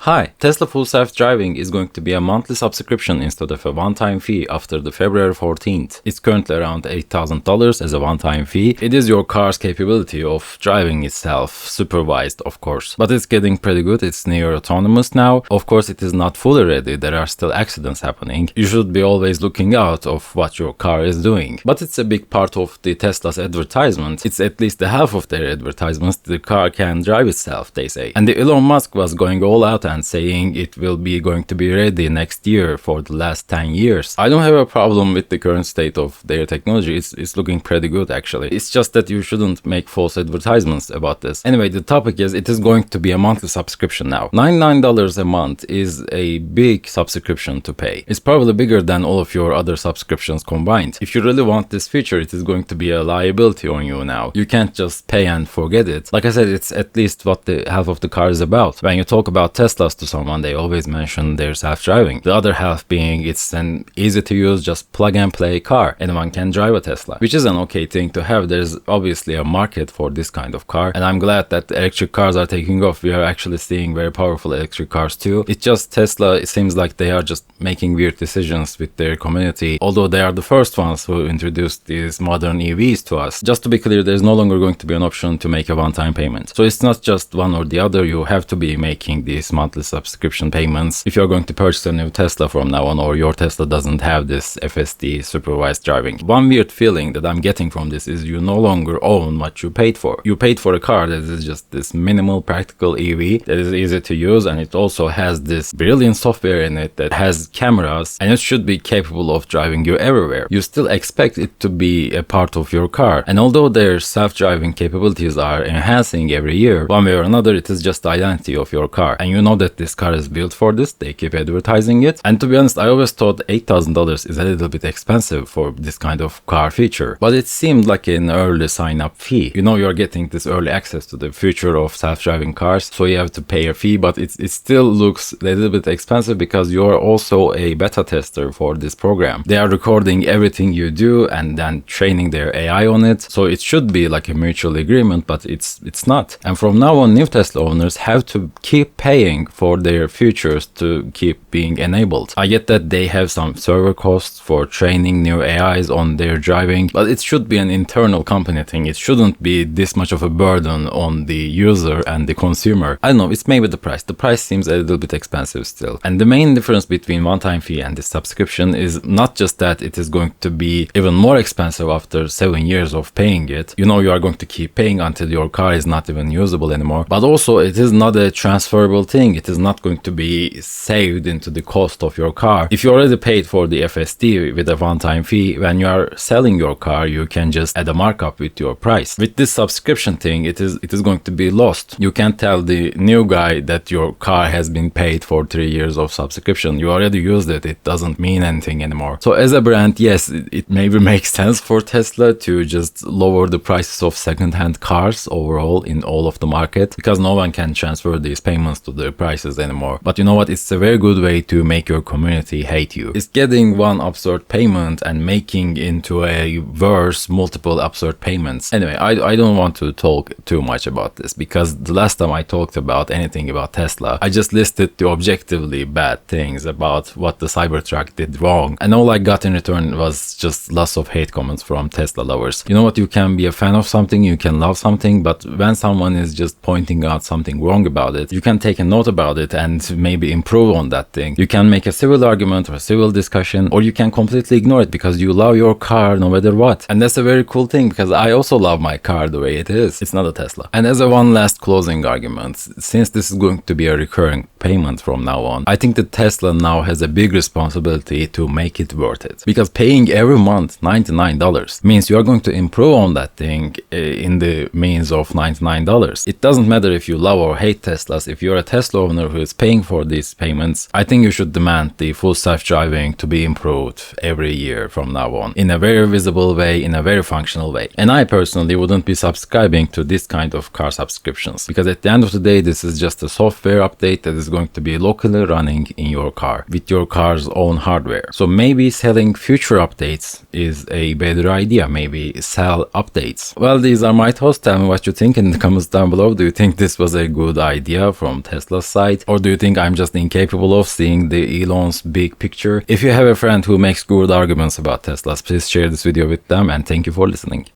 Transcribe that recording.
Hi, Tesla Full Self-Driving is going to be a monthly subscription instead of a one-time fee after the February 14th. It's currently around $8,000 as a one-time fee. It is your car's capability of driving itself, supervised of course. But it's getting pretty good, it's near autonomous now. Of course it is not fully ready, there are still accidents happening. You should be always looking out of what your car is doing. But it's a big part of the Tesla's advertisement. It's at least the half of their advertisements. The car can drive itself, they say. And the Elon Musk was going all out and saying it will be going to be ready next year for the last 10 years. I don't have a problem with the current state of their technology. It's looking pretty good actually. It's just that you shouldn't make false advertisements about this. Anyway, the topic is it is going to be a monthly subscription now. $99 a month is a big subscription to pay. It's probably bigger than all of your other subscriptions combined. If you really want this feature, it is going to be a liability on you now. You can't just pay and forget it. Like I said, it's at least what the half of the car is about. When you talk about Teslas to someone, they always mention their self-driving. The other half being it's an easy to use, just plug and play car. Anyone can drive a Tesla, which is an okay thing to have. There's obviously a market for this kind of car, and I'm glad that electric cars are taking off. We are actually seeing very powerful electric cars too. It's just Tesla, it seems like they are just making weird decisions with their community, although they are the first ones who introduced these modern EVs to us. Just to be clear, there's no longer going to be an option to make a one-time payment. So it's not just one or the other, you have to be making these monthly subscription payments if you're going to purchase a new Tesla from now on, or your Tesla doesn't have this FSD supervised driving. One weird feeling that I'm getting from this is you no longer own what you paid for. You paid for a car that is just this minimal practical EV that is easy to use, and it also has this brilliant software in it that has cameras, and it should be capable of driving you everywhere. You still expect it to be a part of your car, and although their self-driving capabilities are enhancing every year, one way or another it is just the identity of your car, and you know that this car is built for this. They keep advertising it, and to be honest, I always thought $8,000 is a little bit expensive for this kind of car feature, but it seemed like an early sign-up fee. You know, you're getting this early access to the future of self-driving cars, so you have to pay a fee, but it still looks a little bit expensive because you're also a beta tester for this program. They are recording everything you do and then training their AI on it, so it should be like a mutual agreement, but it's not. And from now on, new Tesla owners have to keep paying for their futures to keep being enabled. I get that they have some server costs for training new AIs on their driving, but it should be an internal company thing. It shouldn't be this much of a burden on the user and the consumer. I don't know, it's maybe the price. The price seems a little bit expensive still. And the main difference between one-time fee and the subscription is not just that it is going to be even more expensive after 7 years of paying it. You know, you are going to keep paying until your car is not even usable anymore. But also it is not a transferable thing. It is not going to be saved into the cost of your car. If you already paid for the FSD with a one-time fee, when you are selling your car, you can just add a markup with your price. With this subscription thing, it is going to be lost. You can't tell the new guy that your car has been paid for 3 years of subscription. You already used it. It doesn't mean anything anymore. So as a brand, yes, it maybe makes sense for Tesla to just lower the prices of second-hand cars overall in all of the market, because no one can transfer these payments to their prices anymore. But you know what? It's a very good way to make your community hate you. It's getting one absurd payment and making into a verse multiple absurd payments. Anyway, I don't want to talk too much about this, because the last time I talked about anything about Tesla, I just listed the objectively bad things about what the Cybertruck did wrong, and all I got in return was just lots of hate comments from Tesla lovers. You know what? You can be a fan of something, you can love something, but when someone is just pointing out something wrong about it, you can take a note about it and maybe improve on that thing. You can make a civil argument or a civil discussion, or you can completely ignore it because you love your car no matter what. And that's a very cool thing, because I also love my car the way it is. It's not a Tesla. And as a one last closing argument, since this is going to be a recurring payment from now on, I think that Tesla now has a big responsibility to make it worth it. Because paying every month $99 means you are going to improve on that thing in the means of $99. It doesn't matter if you love or hate Teslas. If you're a Tesla owner who is paying for these payments, I think you should demand the full self-driving to be improved every year from now on, in a very visible way, in a very functional way. And I personally wouldn't be subscribing to this kind of car subscriptions, because at the end of the day, this is just a software update that is is going to be locally running in your car with your car's own hardware. So maybe selling future updates is a better idea. Maybe sell updates. Well, these are my thoughts. Tell me what you think in the comments down below. Do you think this was a good idea from Tesla's side? Or do you think I'm just incapable of seeing the Elon's big picture? If you have a friend who makes good arguments about Teslas, please share this video with them, and thank you for listening.